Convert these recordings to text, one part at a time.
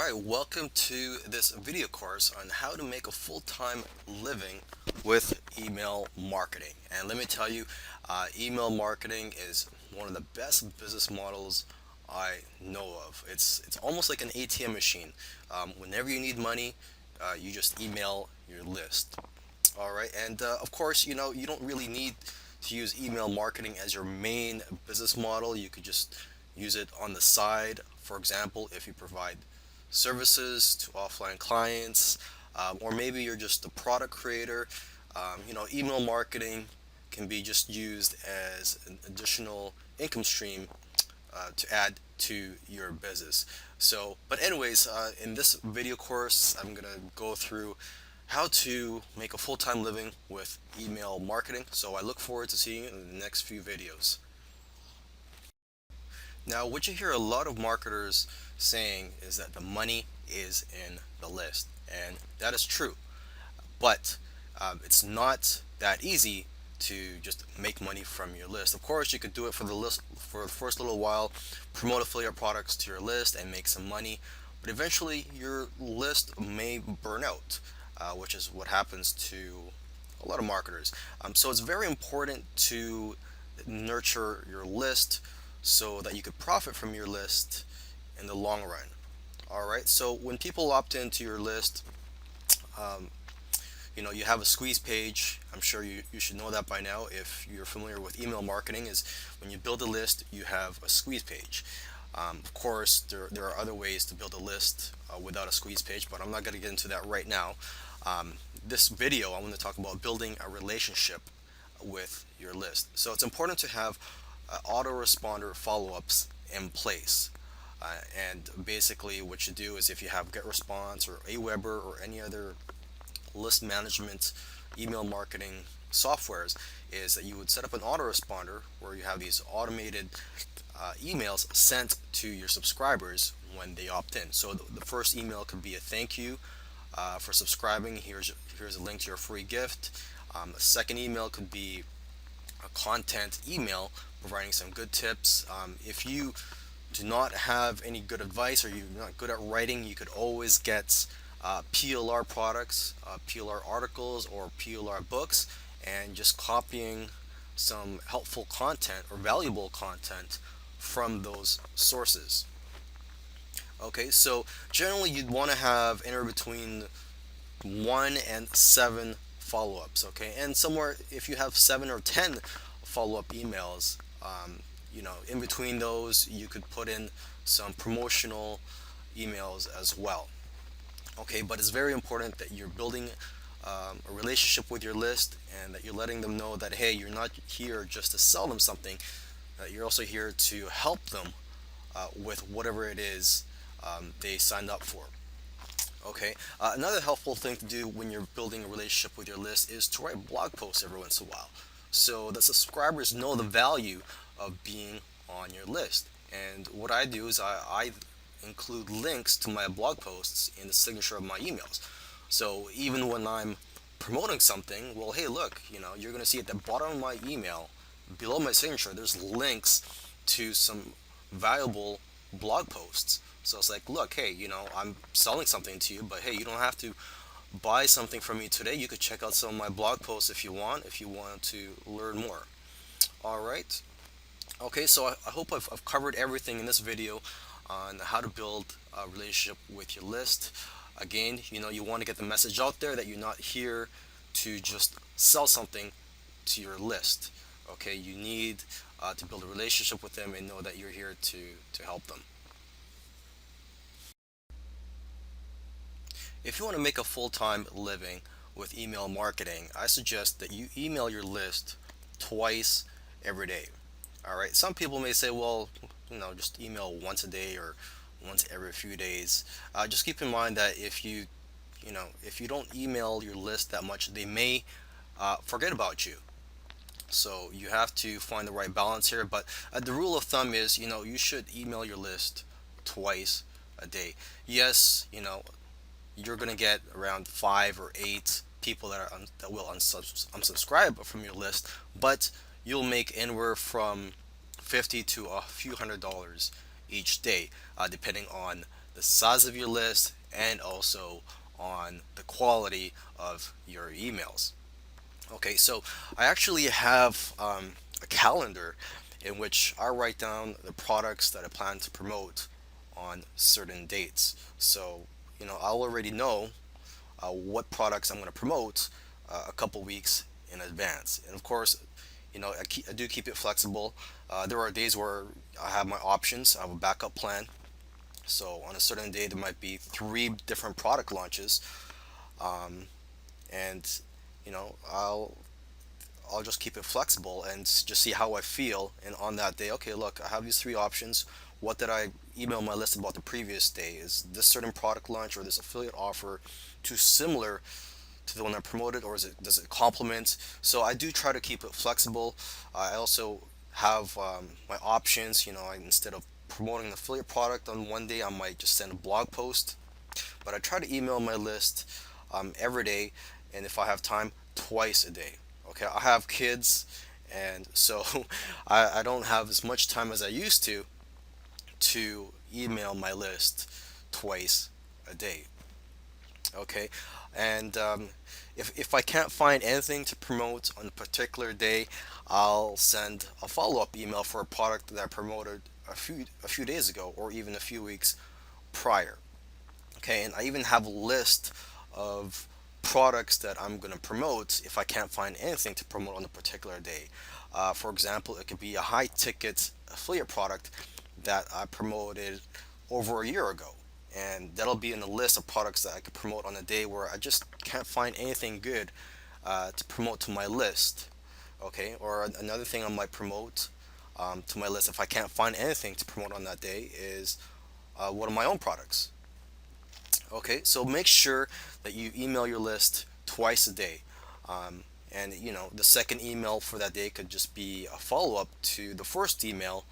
Alright, welcome to this video course on how to make a full-time living with email marketing. And let me tell you, email marketing is one of the best business models I know of. It's almost like an ATM machine. Whenever you need money, you just email your list. Alright, and of course, you don't really need to use email marketing as your main business model. You could just use it on the side. For example, if you provide services to offline clients, or maybe you're just a product creator. Email marketing can be just used as an additional income stream to add to your business. But anyways, in this video course, I'm gonna go through how to make a full-time living with email marketing. So I look forward to seeing you in the next few videos. Now, what you hear a lot of marketers saying is that the money is in the list, and that is true. But it's not that easy to just make money from your list. Of course, you could do it for the list for the first little while, promote affiliate products to your list, and make some money. But eventually, your list may burn out, which is what happens to a lot of marketers. So it's very important to nurture your list so that you could profit from your list in the long run. All right. So when people opt into your list, um, you have a squeeze page. I'm sure you should know that by now if you're familiar with email marketing. Is when you build a list, you have a squeeze page. Of course, there are other ways to build a list without a squeeze page, but I'm not going to get into that right now. This video, I want to talk about building a relationship with your list. So it's important to have autoresponder follow-ups in place. And basically what you do is if you have GetResponse or Aweber or any other list management email marketing softwares, is that you would set up an autoresponder where you have these automated emails sent to your subscribers when they opt in. So the first email could be a thank you for subscribing. Here's a link to your free gift. A second email could be a content email providing some good tips. If you do not have any good advice or you're not good at writing, you could always get PLR products, PLR articles, or PLR books, and just copying some helpful content or valuable content from those sources. Okay, so generally you'd want to have anywhere between 1 and 7 follow-ups. Okay, and somewhere if you have 7 or 10 follow-up emails, in between those you could put in some promotional emails as well. Okay, but it's very important that you're building a relationship with your list and that you're letting them know that hey, you're not here just to sell them something, that you're also here to help them with whatever it is they signed up for. Okay, another helpful thing to do when you're building a relationship with your list is to write blog posts every once in a while so the subscribers know the value of being on your list. And what I do is I include links to my blog posts in the signature of my emails. So even when I'm promoting something, well, hey, look, you're going to see at the bottom of my email, below my signature, there's links to some valuable blog posts. So it's like, look, hey, I'm selling something to you, but hey, you don't have to buy something from me today. You could check out some of my blog posts if you want to learn more. All right. Okay, so I hope I've covered everything in this video on how to build a relationship with your list. Again, you want to get the message out there that you're not here to just sell something to your list. Okay, you need to build a relationship with them and know that you're here to help them. If you want to make a full-time living with email marketing, I suggest that you email your list twice every day. All right. Some people may say, well, just email once a day or once every few days. Just keep in mind that if you don't email your list that much, they may forget about you. So you have to find the right balance here. But the rule of thumb is, you should email your list twice a day. Yes, you're gonna get around 5 or 8 people that will unsubscribe from your list, but you'll make anywhere from $50 to a few $100s each day, depending on the size of your list, and also on the quality of your emails. Okay, so I actually have a calendar in which I write down the products that I plan to promote on certain dates. So, I'll already know what products I'm going to promote a couple weeks in advance. And of course, I do keep it flexible. There are days where I have my options, I have a backup plan. So on a certain day, there might be three different product launches, and I'll just keep it flexible and just see how I feel. And on that day, okay, look, I have these three options. What did I email my list about the previous day? Is this certain product launch or this affiliate offer too similar to the one I promoted, or does it complement? So I do try to keep it flexible. I also have my options. Instead of promoting an affiliate product on one day, I might just send a blog post. But I try to email my list every day, and if I have time, twice a day. Okay, I have kids, and so I don't have as much time as I used to email my list twice a day. Okay, and if I can't find anything to promote on a particular day, I'll send a follow-up email for a product that I promoted a few days ago, or even a few weeks prior. Okay, and I even have a list of products that I'm going to promote if I can't find anything to promote on a particular day. For example, it could be a high ticket affiliate product that I promoted over a year ago. And that'll be in the list of products that I could promote on a day where I just can't find anything good to promote to my list. Okay, or another thing I might promote to my list if I can't find anything to promote on that day is one of my own products. Okay, so make sure that you email your list twice a day. And the second email for that day could just be a follow up to the first email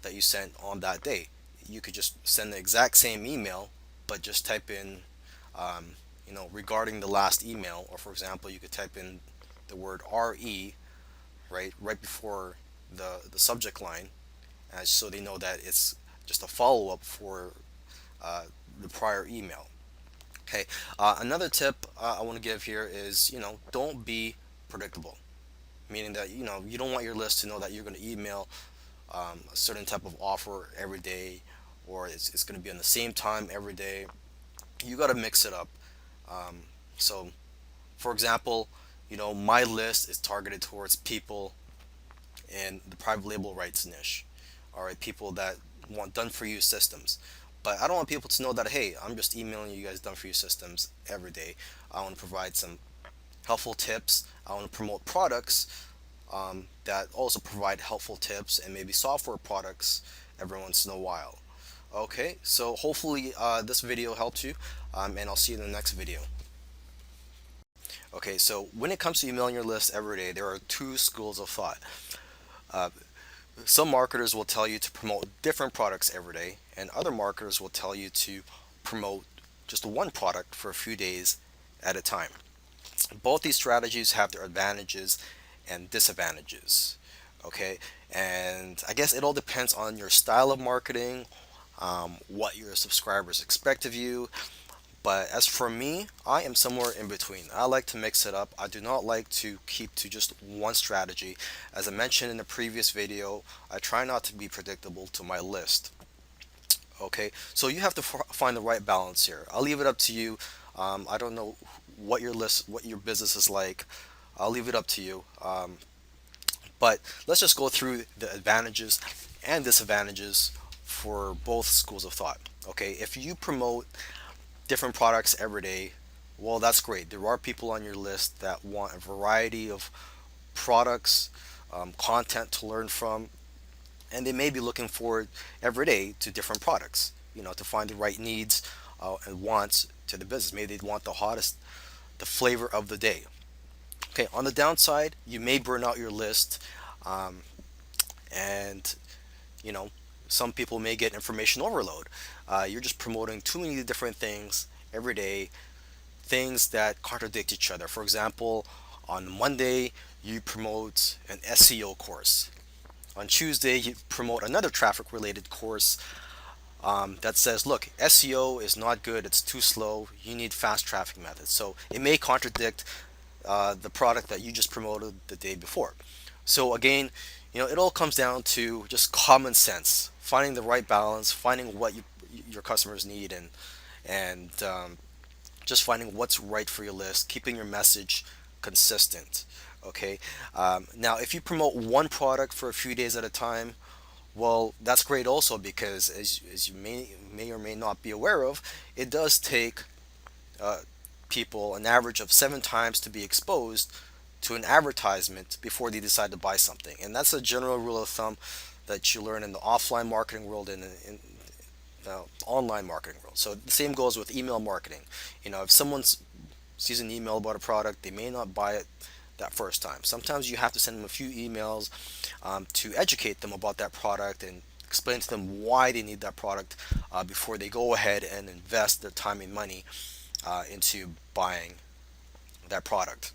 that you sent on that day. You could just send the exact same email, but just type in, regarding the last email, or for example, you could type in the word RE right before the subject line, so they know that it's just a follow up for uh, the prior email. Okay. Another tip I want to give here is, don't be predictable. Meaning that, you don't want your list to know that you're going to email a certain type of offer every day, or it's going to be on the same time every day. You got to mix it up. So, for example, my list is targeted towards people in the private label rights niche. All right, people that want done for you systems. But I don't want people to know that, hey, I'm just emailing you guys done for you systems every day. I want to provide some helpful tips. I want to promote products that also provide helpful tips, and maybe software products every once in a while. Okay, so hopefully this video helped you, and I'll see you in the next video. Okay, so when it comes to emailing your list every day, there are two schools of thought. Uh, some marketers will tell you to promote different products every day, and other marketers will tell you to promote just one product for a few days at a time. Both these strategies have their advantages and disadvantages. Okay, and I guess it all depends on your style of marketing, what your subscribers expect of you. But as for me, I am somewhere in between. I like to mix it up. I do not like to keep to just one strategy. As I mentioned in the previous video, I try not to be predictable to my list. Okay, so you have to find the right balance here. I'll leave it up to you. I don't know what your business is like. I'll leave it up to you. But let's just go through the advantages and disadvantages for both schools of thought. Okay, if you promote different products every day, well, that's great. There are people on your list that want a variety of products, content to learn from, and they may be looking forward every day to different products, to find the right needs and wants to the business. Maybe they want the hottest, the flavor of the day. Okay, on the downside, you may burn out your list, um, and you know, some people may get information overload. You're just promoting too many different things every day, things that contradict each other. For example, on Monday, you promote an SEO course. On Tuesday, you promote another traffic related course. that says, look, SEO is not good, it's too slow, you need fast traffic methods. So it may contradict the product that you just promoted the day before. So again, it all comes down to just common sense, finding the right balance, finding what your customers need, and just finding what's right for your list, keeping your message consistent. Okay. Now, if you promote one product for a few days at a time, well, that's great also because as you may or may not be aware of, it does take uh, people an average of 7 times to be exposed to an advertisement before they decide to buy something. And that's a general rule of thumb that you learn in the offline marketing world and in the online marketing world. So the same goes with email marketing. If someone sees an email about a product, they may not buy it that first time. Sometimes you have to send them a few emails to educate them about that product and explain to them why they need that product before they go ahead and invest their time and money into buying that product.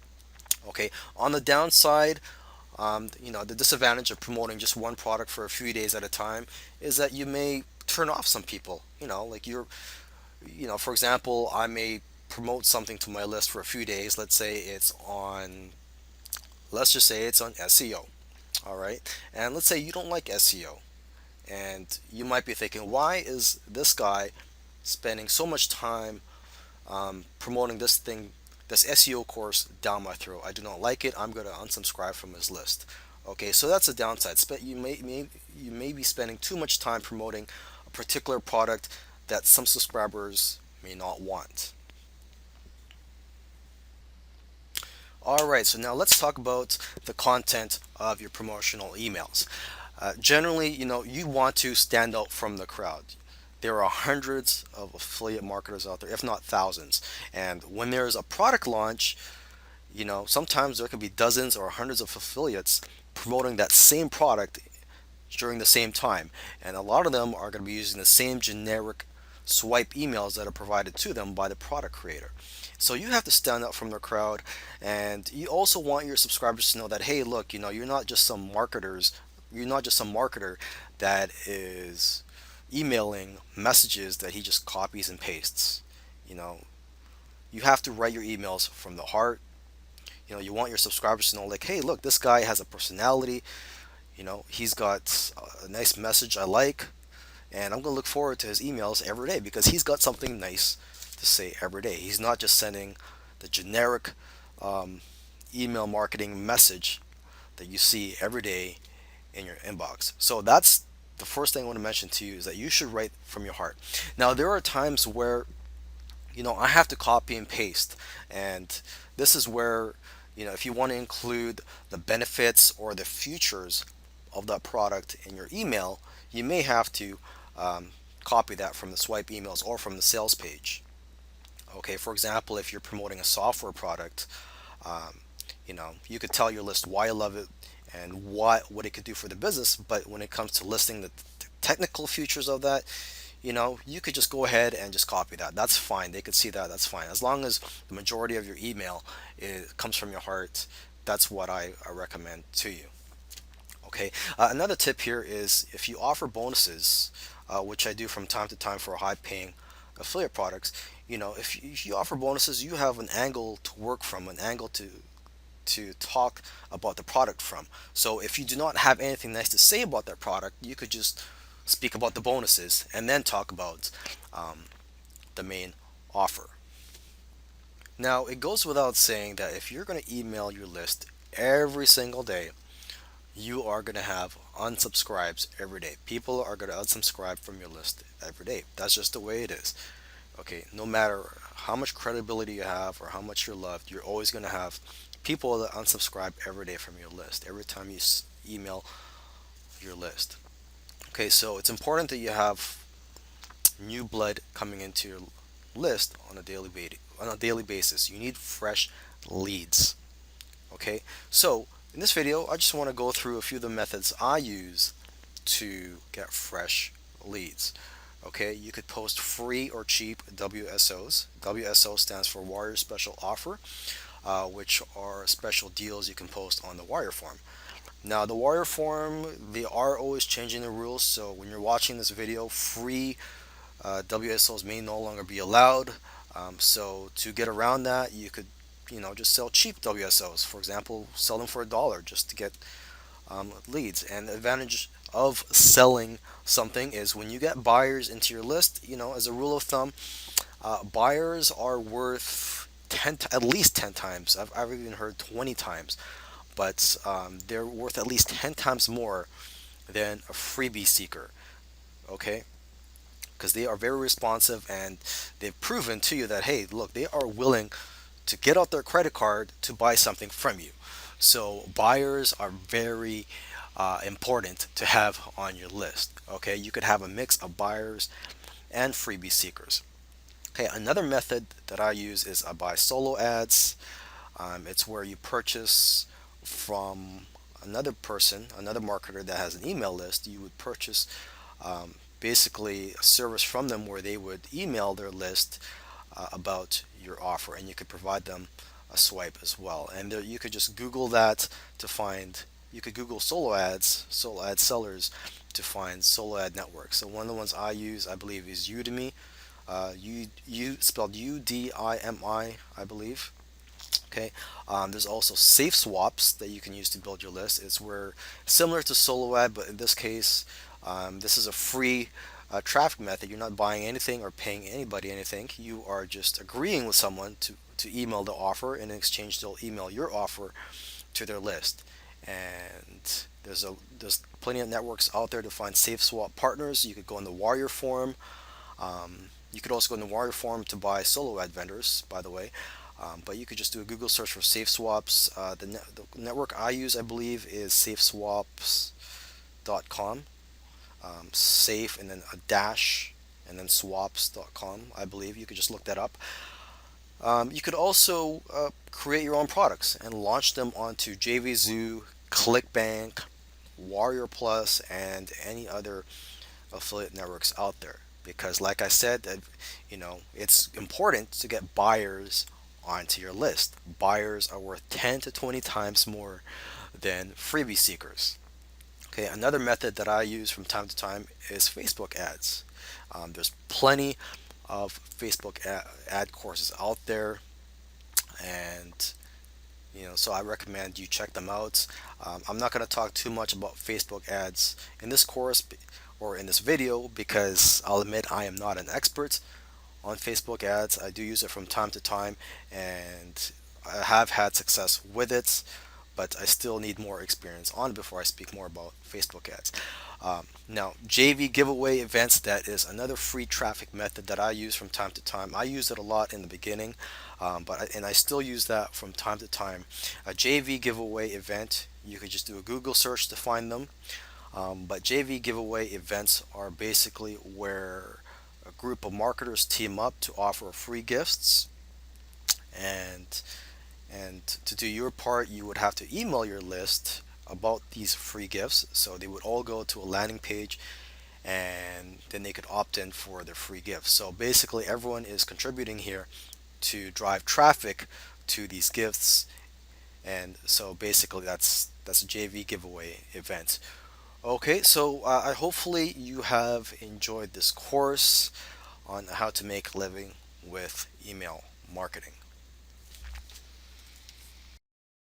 Okay. On the downside, the disadvantage of promoting just one product for a few days at a time is that you may turn off some people. Like for example, I may promote something to my list for a few days. Let's just say it's on SEO. All right. And let's say you don't like SEO. And you might be thinking, why is this guy spending so much time promoting this SEO course down my throat? I do not like it. I'm going to unsubscribe from his list. Okay, so that's a downside. You may be spending too much time promoting a particular product that some subscribers may not want. All right, so now let's talk about the content of your promotional emails. Generally, you want to stand out from the crowd. There are hundreds of affiliate marketers out there, if not thousands. And when there's a product launch, sometimes there could be dozens or hundreds of affiliates promoting that same product during the same time. And a lot of them are going to be using the same generic swipe emails that are provided to them by the product creator. So you have to stand out from the crowd, and you also want your subscribers to know that, hey, look, you're not just some marketer that is emailing messages that he just copies and pastes. You know, you have to write your emails from the heart. You want your subscribers to know, like, hey, look, this guy has a personality. He's got a nice message I like, and I'm going to look forward to his emails every day because he's got something nice to say every day. He's not just sending the generic um, email marketing message that you see every day in your inbox. So that's the first thing I want to mention to you is that you should write from your heart. Now, there are times where I have to copy and paste, and this is where if you want to include the benefits or the features of that product in your email, you may have to um, copy that from the swipe emails or from the sales page. Okay, for example, if you're promoting a software product, um, you could tell your list why you love it and what it could do for the business. But when it comes to listing the technical features of that, you could just go ahead and just copy that. That's fine. They could see that. That's fine. As long as the majority of your email comes from your heart, that's what I recommend to you. Okay. Another tip here is if you offer bonuses, which I do from time to time for high-paying affiliate products. If you offer bonuses, you have an angle to work from, an angle to talk about the product from. So if you do not have anything nice to say about that product, you could just speak about the bonuses and then talk about um, the main offer. Now, it goes without saying that if you're going to email your list every single day, you are going to have unsubscribes every day. People are going to unsubscribe from your list every day. That's just the way it is. Okay, no matter how much credibility you have or how much you're loved, you're always going to have people that unsubscribe every day from your list, every time you email your list. Okay, so it's important that you have new blood coming into your list on a daily basis. You need fresh leads. Okay, so in this video, I just want to go through a few of the methods I use to get fresh leads. Okay, you could post free or cheap WSOs. WSO stands for Warrior Special Offer, which are special deals you can post on the wire form. Now, the Warrior Forum, they are always changing the rules. So when you're watching this video, free WSOs may no longer be allowed. So to get around that, you could, just sell cheap WSOs. For example, sell them for $1 just to get leads. And the advantage of selling something is when you get buyers into your list, as a rule of thumb, buyers are worth at least 10 times. I've even heard 20 times, but they're worth at least 10 times more than a freebie seeker. Okay, because they are very responsive and they've proven to you that, hey, look, they are willing to get out their credit card to buy something from you. So buyers are very important to have on your list. Okay, you could have a mix of buyers and freebie seekers. Okay, another method that I use is I buy solo ads. It's where you purchase from another person, another marketer that has an email list. You would purchase basically a service from them where they would email their list about your offer, and you could provide them a swipe as well. And there, you could just Google that to find. You could Google solo ad sellers to find solo ad networks. So one of the ones I use, I believe, is Udemy. Spelled Udimi, I believe. Okay. There's also Safe Swaps that you can use to build your list. It's where similar to solo ad, but in this case, this is a free traffic method. You're not buying anything or paying anybody anything. You are just agreeing with someone to email the offer, and in exchange, they'll email your offer to their list. And there's plenty of networks out there to find Safe Swap partners. You could go in the Warrior Forum. You could also go in the Warrior Forum to buy solo ad vendors, by the way. But you could just do a Google search for Safe Swaps. The network I use, I believe, is safeswaps.com. Safe and then a dash and then swaps.com, I believe. You could just look that up. You could also create your own products and launch them onto JVZoo, ClickBank, Warrior Plus, and any other affiliate networks out there. Because, like I said, that it's important to get buyers onto your list. Buyers are worth 10 to 20 times more than freebie seekers. Okay, another method that I use from time to time is Facebook ads. There's plenty of Facebook ad courses out there, and so I recommend you check them out. I'm not going to talk too much about Facebook ads in this course or in this video because I'll admit I am not an expert on Facebook ads. I do use it from time to time, and I have had success with it, but I still need more experience on it before I speak more about Facebook ads. Now, JV giveaway events, that is another free traffic method that I use from time to time. I used it a lot in the beginning, and I still use that from time to time. A JV giveaway event, you could just do a Google search to find them. But JV giveaway events are basically where a group of marketers team up to offer free gifts, and to do your part, you would have to email your list about these free gifts. So they would all go to a landing page, and then they could opt in for their free gifts. So basically, everyone is contributing here to drive traffic to these gifts, and so basically that's a JV giveaway event. Okay, so I hopefully you have enjoyed this course on how to make a living with email marketing.